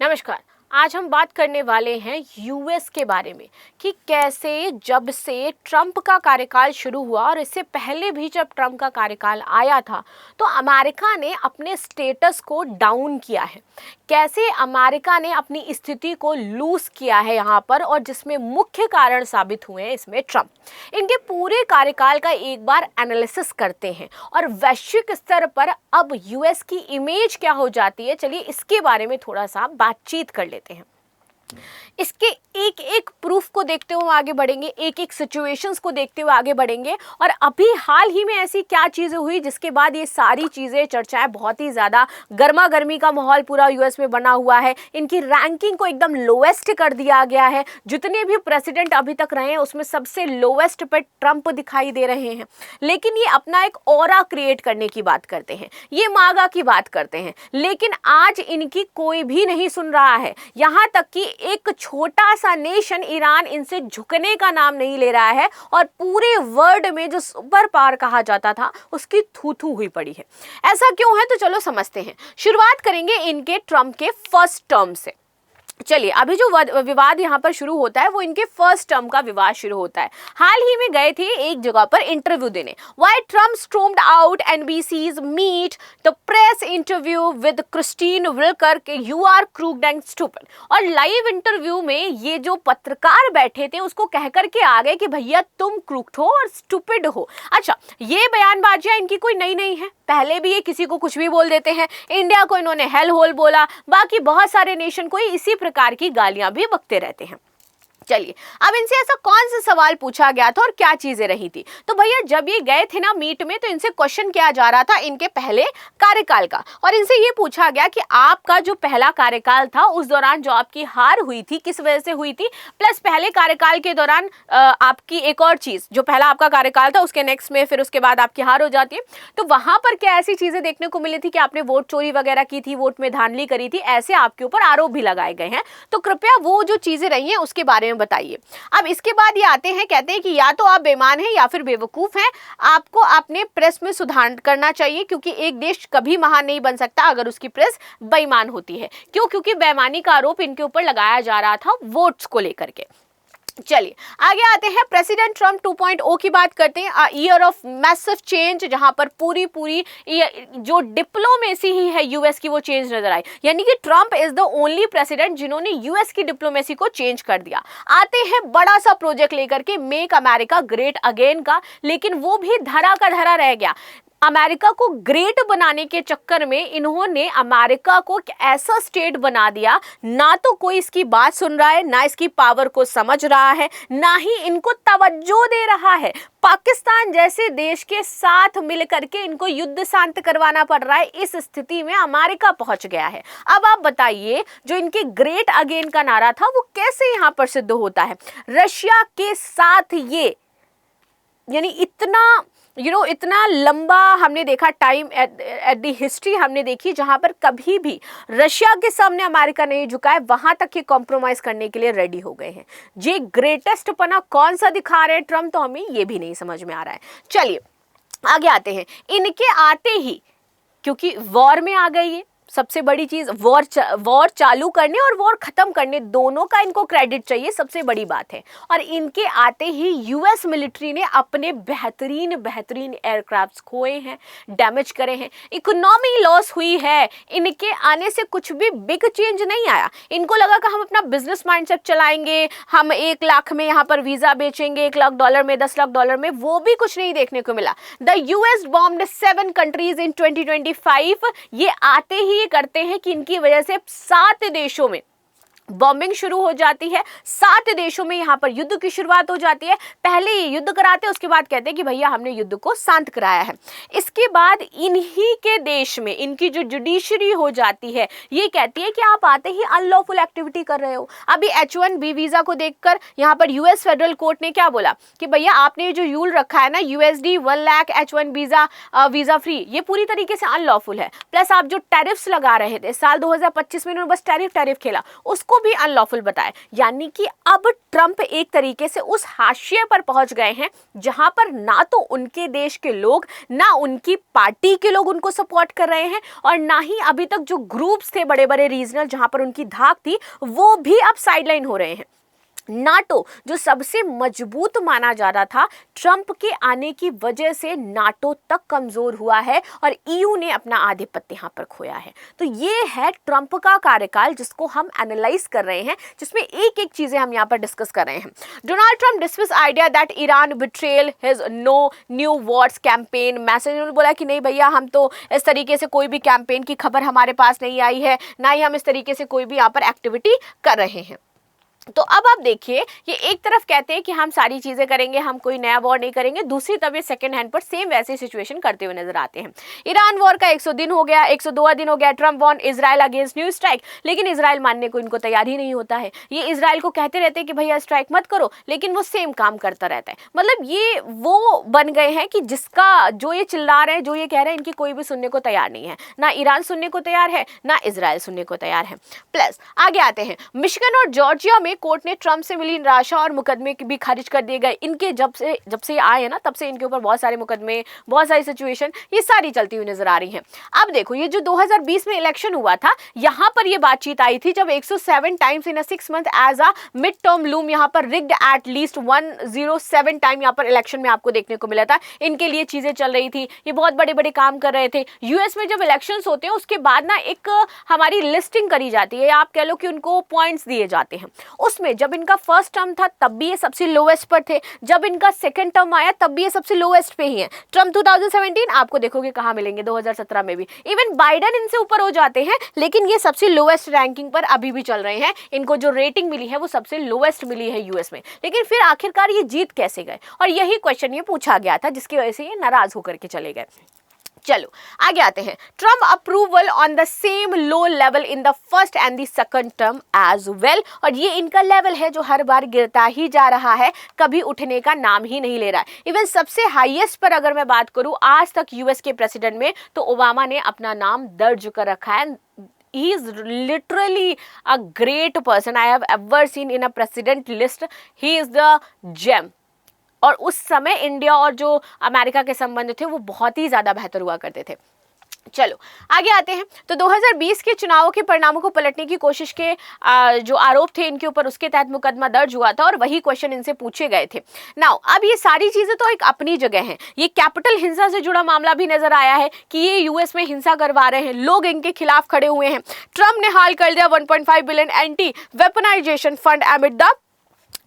नमस्कार। आज हम बात करने वाले हैं यूएस के बारे में कि कैसे जब से ट्रंप का कार्यकाल शुरू हुआ और इससे पहले भी जब ट्रंप का कार्यकाल आया था तो अमेरिका ने अपने स्टेटस को डाउन किया है। कैसे अमेरिका ने अपनी स्थिति को लूज किया है यहाँ पर, और जिसमें मुख्य कारण साबित हुए हैं इसमें ट्रंप। इनके पूरे कार्यकाल का एक बार एनालिसिस करते हैं और वैश्विक स्तर पर अब यूएस की इमेज क्या हो जाती है, चलिए इसके बारे में थोड़ा सा बातचीत कर लेते हैं। इसके एक एक प्रूफ को देखते हुए आगे बढ़ेंगे, एक एक सिचुएशंस को देखते हुए आगे बढ़ेंगे और अभी हाल ही में ऐसी क्या चीज़ें हुई जिसके बाद ये सारी चीज़ें चर्चाएं, बहुत ही ज़्यादा गर्मा गर्मी का माहौल पूरा यूएस में बना हुआ है। इनकी रैंकिंग को एकदम लोएस्ट कर दिया गया है। जितने भी प्रेसिडेंट अभी तक रहे हैं उसमें सबसे लोएस्ट पे ट्रंप दिखाई दे रहे हैं। लेकिन ये अपना एक ऑरा क्रिएट करने की बात करते हैं, ये मागा की बात करते हैं, लेकिन आज इनकी कोई भी नहीं सुन रहा है। यहाँ तक कि एक छोटा सा नेशन ईरान इनसे झुकने का नाम नहीं ले रहा है और पूरे वर्ल्ड में जो सुपर पावर कहा जाता था उसकी थू थू हुई पड़ी है। ऐसा क्यों है तो चलो समझते हैं। शुरुआत करेंगे इनके ट्रंप के फर्स्ट टर्म से। चलिए, अभी जो विवाद यहाँ पर शुरू होता है वो इनके फर्स्ट टर्म का विवाद शुरू होता है। हाल ही में गए थे एक जगह पर इंटरव्यू देने। Why Trump stormed out NBC's meet the press interview with Kristen Welker के you are crooked and stupid. और लाइव इंटरव्यू में ये जो पत्रकार बैठे थे उसको कह करके आ गए कि भैया तुम क्रूक्ड हो और स्टूपिड हो। अच्छा, ये बयानबाजियां इनकी कोई नई नहीं है, पहले भी ये किसी को कुछ भी बोल देते हैं। इंडिया को इन्होंने हेल होल बोला, बाकी बहुत सारे नेशन को इसी प्रकार की गालियां भी बकते रहते हैं। चलिए, अब इनसे ऐसा कौन सा सवाल पूछा गया था और क्या चीजें रही थी। तो भैया जब ये गए थे ना मीट में तो इनसे क्वेश्चन किया जा रहा था इनके पहले कार्यकाल का, और इनसे ये पूछा गया कि आपका जो पहला कार्यकाल था उस दौरान जो आपकी हार हुई थी किस वजह से हुई थी, प्लस पहले कार्यकाल के दौरान आपकी एक और चीज, जो पहला आपका कार्यकाल था उसके नेक्स्ट में फिर उसके बाद आपकी हार हो जाती है, तो वहां पर क्या ऐसी चीजें देखने को मिली थी कि आपने वोट चोरी वगैरह की थी, वोट में धांधली करी थी, ऐसे आपके ऊपर आरोप भी लगाए गए हैं। तो कृपया वो जो चीजें रही हैं उसके बारे में बताइए। अब इसके बाद ये आते हैं, कहते हैं कि या तो आप बेईमान हैं या फिर बेवकूफ हैं, आपको अपने प्रेस में सुधार करना चाहिए, क्योंकि एक देश कभी महान नहीं बन सकता अगर उसकी प्रेस बेईमान होती है। क्यों? क्योंकि बेईमानी का आरोप इनके ऊपर लगाया जा रहा था वोट्स को लेकर के। चलिए आगे आते हैं, प्रेसिडेंट ट्रंप 2.0 की बात करते हैं। ईयर ऑफ मैसिव चेंज, जहां पर पूरी जो डिप्लोमेसी ही है यूएस की वो चेंज नजर आई। यानी कि Trump is the only president जिन्होंने यूएस की डिप्लोमेसी को चेंज कर दिया। आते हैं बड़ा सा प्रोजेक्ट लेकर के, मेक अमेरिका ग्रेट अगेन का, लेकिन वो भी धरा का धरा रह गया। अमेरिका को ग्रेट बनाने के चक्कर में इन्होंने अमेरिका को ऐसा स्टेट बना दिया, ना तो कोई इसकी बात सुन रहा है, ना इसकी पावर को समझ रहा है, ना ही इनको तवज्जो दे रहा है। पाकिस्तान जैसे देश के साथ मिल करके इनको युद्ध शांत करवाना पड़ रहा है। इस स्थिति में अमेरिका पहुंच गया है। अब आप बताइए, जो इनके ग्रेट अगेन का नारा था वो कैसे यहां पर सिद्ध होता है? रशिया के साथ ये, यानी इतना लंबा हमने देखा टाइम एट द हिस्ट्री हमने देखी जहां पर कभी भी रशिया के सामने अमेरिका नहीं झुका है, वहां तक ये कॉम्प्रोमाइज करने के लिए रेडी हो गए हैं। ये ग्रेटेस्ट पना कौन सा दिखा रहे हैं ट्रम्प, तो हमें ये भी नहीं समझ में आ रहा है। चलिए आगे आते हैं। इनके आते ही, क्योंकि वॉर में आ गई है सबसे बड़ी चीज, वॉर चालू करने और वॉर खत्म करने दोनों का इनको क्रेडिट चाहिए, सबसे बड़ी बात है। और इनके आते ही यूएस मिलिट्री ने अपने बेहतरीन एयरक्राफ्ट्स खोए हैं, डैमेज करे हैं, इकोनॉमी लॉस हुई है। इनके आने से कुछ भी बिग चेंज नहीं आया। इनको लगा कि हम अपना बिजनेस माइंडसेट चलाएंगे, हम 1 लाख में यहाँ पर वीजा बेचेंगे, $1 लाख में, $10 लाख में, वो भी कुछ नहीं देखने को मिला। The US bombed 7 countries in 2025। ये आते ही करते हैं कि इनकी वजह से 7 देशों में बॉम्बिंग शुरू हो जाती है, 7 देशों में यहाँ पर युद्ध की शुरुआत हो जाती है। पहले ये युद्ध कराते हैं, उसके बाद कहते हैं कि भैया हमने युद्ध को शांत कराया है। इसके बाद इन्हीं के देश में इनकी जो जुडिशरी हो जाती है, ये कहती है कि आप आते ही अनलॉफुल एक्टिविटी कर रहे हो। अभी H1B वीजा को देखकर यहाँ पर यूएस फेडरल कोर्ट ने क्या बोला कि भैया आपने जो रूल रखा है ना, USD 1 lakh H1 visa free, ये पूरी तरीके से अनलॉफुल है। प्लस आप जो टैरिफ्स लगा रहे थे साल 2025 में, इन्होंने बस टैरिफ खेला, उसको भी अनलॉफुल बताया। यानी कि अब ट्रंप एक तरीके से उस हाशिए पर पहुंच गए हैं जहां पर ना तो उनके देश के लोग, ना उनकी पार्टी के लोग उनको सपोर्ट कर रहे हैं, और ना ही अभी तक जो ग्रुप्स थे बड़े बड़े रीजनल जहां पर उनकी धाक थी, वो भी अब साइडलाइन हो रहे हैं। नाटो जो सबसे मजबूत माना जा रहा था, ट्रंप के आने की वजह से नाटो तक कमजोर हुआ है और ईयू ने अपना आधिपत्य यहां पर खोया है। तो ये है ट्रंप का कार्यकाल जिसको हम एनालाइज कर रहे हैं, जिसमें एक एक चीजें हम यहां पर डिस्कस कर रहे हैं। Donald Trump discuss idea that Iran betrayal his no new wars campaign message. उन्होंने बोला कि नहीं भैया, हम तो इस तरीके से कोई भी कैंपेन की खबर हमारे पास नहीं आई है, ना ही हम इस तरीके से कोई भी यहाँ पर एक्टिविटी कर रहे हैं। तो अब आप देखिए, ये एक तरफ कहते हैं कि हम सारी चीजें करेंगे, हम कोई नया वॉर नहीं करेंगे, दूसरी तरफ ये सेकंड हैंड पर सेम वैसी सिचुएशन करते हुए नजर आते हैं। ईरान वॉर का 100 दिन हो गया, 102 दिन हो गया, Trump warn Israel against new strike, लेकिन इजराइल मानने को इनको तैयार ही नहीं होता है। ये इजराइल को कहते रहते हैं कि भैया स्ट्राइक मत करो, लेकिन वो सेम काम करता रहता है। मतलब ये वो बन गए हैं कि जिसका जो ये चिल्ला रहे हैं, जो ये कह रहे हैं, इनकी कोई भी सुनने को तैयार नहीं है। ना ईरान सुनने को तैयार है, ना इजराइल सुनने को तैयार है। प्लस आगे आते हैं, मिशिगन और जॉर्जिया में कोर्ट ने ट्रंप से मिली निराशा और मुकदमे भी खारिज कर दिए गए। इनके जब से आए हैं ना, तब से इनके ऊपर बहुत सारे मुकदमे, बहुत सारी सिचुएशन ये सारी चलती हुई नजर आ रही हैं। अब देखो, ये जो 2020 में इलेक्शन हुआ था, यहां पर ये बातचीत आई थी जब 107 times in a 6 month as a mid term loom यहां पर रिग्ड एट लीस्ट 107 टाइम यहां पर इलेक्शन में आपको देखने को मिला था। इनके लिए चीजें चल रही थी, ये बहुत बड़े बड़े काम कर रहे थे। यूएस में जब इलेक्शंस होते हैं उसके बाद ना एक हमारी लिस्टिंग करी जाती है, आप कह लो कि उनको पॉइंट्स दिए जाते हैं। उसमें जब इनका फर्स्ट टर्म था तब भी ये सबसे लोएस्ट पर थे, जब इनका सेकंड टर्म आया तब भी ये सबसे लोएस्ट पे ही है। ट्रम्प 2017 आपको देखोगे कहां मिलेंगे, 2017 में भी। इवन बाइडेन इनसे ऊपर हो जाते हैं, लेकिन ये सबसे लोएस्ट रैंकिंग पर अभी भी चल रहे हैं। इनको जो रेटिंग मिली है वो सबसे लोएस्ट मिली है यूएस में। लेकिन फिर आखिरकार ये जीत कैसे गए, और यही क्वेश्चन ये पूछा गया था, जिसकी वजह से ये नाराज होकर के चले गए। चलो आगे आते हैं। Trump approval on the same low level in the first and the second term as well, और ये इनका लेवल है जो हर बार गिरता ही जा रहा है, कभी उठने का नाम ही नहीं ले रहा है। इवन सबसे हाईएस्ट पर अगर मैं बात करूं आज तक यूएस के प्रेसिडेंट में, तो ओबामा ने अपना नाम दर्ज कर रखा है। He is literally a great person I have ever seen in a president list. He is the gem. और उस समय इंडिया और जो अमेरिका के संबंध थे वो बहुत ही ज़्यादा बेहतर हुआ करते थे। चलो आगे आते हैं। तो 2020 के चुनावों के परिणामों को पलटने की कोशिश के जो आरोप थे इनके ऊपर, उसके तहत मुकदमा दर्ज हुआ था और वही क्वेश्चन इनसे पूछे गए थे। नाउ अब ये सारी चीजें तो एक अपनी जगह हैं। ये कैपिटल हिंसा से जुड़ा मामला भी नजर आया है कि ये यूएस में हिंसा करवा रहे हैं, लोग इनके खिलाफ खड़े हुए हैं। ट्रम्प ने हाल कर दिया 1.5 billion anti weaponization fund amid the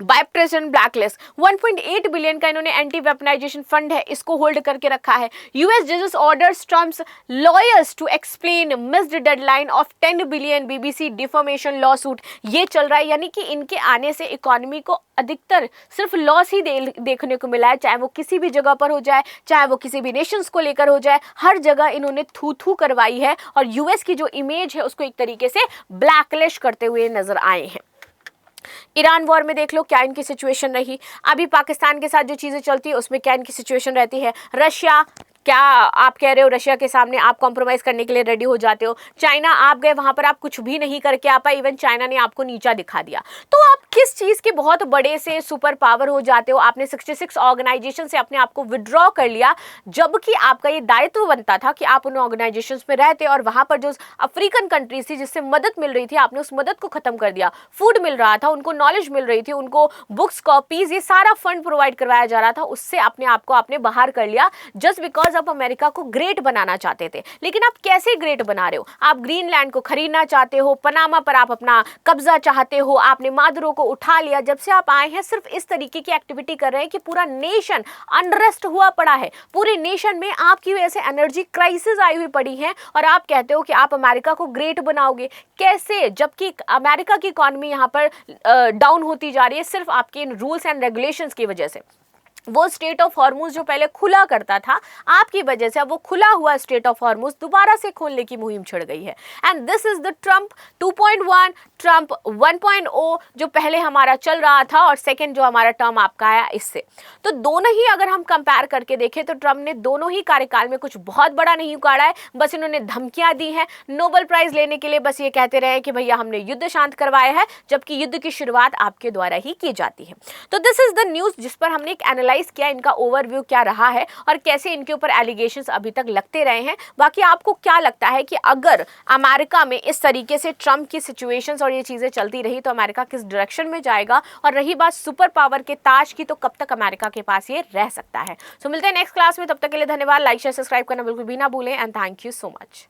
बाइप्रेजेंट ब्लैकलिस्ट। 1.8 बिलियन का इन्होंने एंटी वेपनाइजेशन फंड है, इसको होल्ड करके रखा है। यूएस जजेस orders Trump's lawyers to explain missed deadline of 10 billion BBC defamation lawsuit. ये चल रहा है, यानी कि इनके आने से इकोनॉमी को अधिकतर सिर्फ लॉस ही देखने को मिला है, चाहे वो किसी भी जगह पर हो जाए, चाहे वो किसी भी नेशंस को लेकर हो जाए, हर जगह इन्होंने थू थू करवाई है और यूएस की जो इमेज है उसको एक तरीके से ब्लैकलिस्ट करते हुए नजर आए हैं। ईरान वॉर में देख लो क्या इनकी सिचुएशन रही, अभी पाकिस्तान के साथ जो चीज़ें चलती है उसमें क्या इनकी सिचुएशन रहती है। रशिया, क्या आप कह रहे हो रशिया के सामने आप कॉम्प्रोमाइज़ करने के लिए रेडी हो जाते हो। चाइना, आप गए वहाँ पर आप कुछ भी नहीं करके आ पाए, इवन चाइना ने आपको नीचा दिखा दिया। तो आप किस चीज़ के बहुत बड़े से सुपर पावर हो जाते हो। आपने 66 ऑर्गेनाइजेशन से अपने आप को विड्रॉ कर लिया, जबकि आपका ये दायित्व बनता था कि आप उन ऑर्गेनाइजेशन में रहते और वहाँ पर जो अफ्रीकन कंट्रीज थी जिससे मदद मिल रही थी, आपने उस मदद को ख़त्म कर दिया। फूड मिल रहा था, उनको नॉलेज मिल रही थी, उनको बुक्स, कॉपीज़, ये सारा फंड प्रोवाइड करवाया जा रहा था, उससे अपने आप को आपने बाहर कर लिया जस्ट बिकॉज आप अमेरिका को ग्रेट बनाना चाहते थे। लेकिन आप कैसे ग्रेट बना रहे हो? आप ग्रीनलैंड को खरीदना चाहते हो, पनामा पर आप अपना कब्जा चाहते हो, आपने मादुरो को उठा लिया। जब से आप आए हैं सिर्फ इस तरीके की एक्टिविटी कर रहे हैं कि पूरा नेशन अनरेस्ट हुआ पड़ा है। पूरे नेशन में आपकी वजह से एनर्जी क्राइसिस आई हुई पड़ी है और आप कहते हो कि आप अमेरिका को ग्रेट बनाओगे। कैसे? जबकि अमेरिका की इकोनॉमी यहाँ पर डाउन होती जा रही है सिर्फ आपके इन रूल्स एंड रेगुलेशंस की वजह से। वो स्ट्रेट ऑफ हॉर्मुज जो पहले खुला करता था, आपकी वजह से अब वो खुला हुआ स्ट्रेट ऑफ हॉर्मुज दोबारा से खोलने की मुहिम छिड़ गई है। And this is the Trump 2.1, Trump 1.0 जो पहले हमारा चल रहा था और सेकंड जो हमारा टर्म आपका आया इससे। तो दोनों ही अगर हम कंपेयर करके देखें तो ट्रम्प ने दोनों ही कार्यकाल में कुछ बहुत बड़ा नहीं उखाड़ा है, बस इन्होंने धमकियां दी हैं। नोबेल प्राइज लेने के लिए बस ये कहते रहे कि भैया हमने युद्ध शांत करवाया है, जबकि युद्ध की शुरुआत आपके द्वारा ही की जाती है। तो दिस इज द न्यूज जिस पर हमने एक एनालाइज किया, इनका ओवरव्यू क्या रहा है और कैसे इनके ऊपर एलिगेशंस अभी तक लगते रहे हैं। बाकी आपको क्या लगता है कि अगर अमेरिका में इस तरीके से ट्रम्प की सिचुएशंस और ये चीजें चलती रही तो अमेरिका किस डायरेक्शन में जाएगा? और रही बात सुपर पावर के ताज की, तो कब तक अमेरिका के पास ये रह सकता है? सो मिलते हैं नेक्स्ट क्लास में, तब तक के लिए धन्यवाद। लाइक शेयर सब्सक्राइब करना बिल्कुल भी ना भूलें and thank you so much.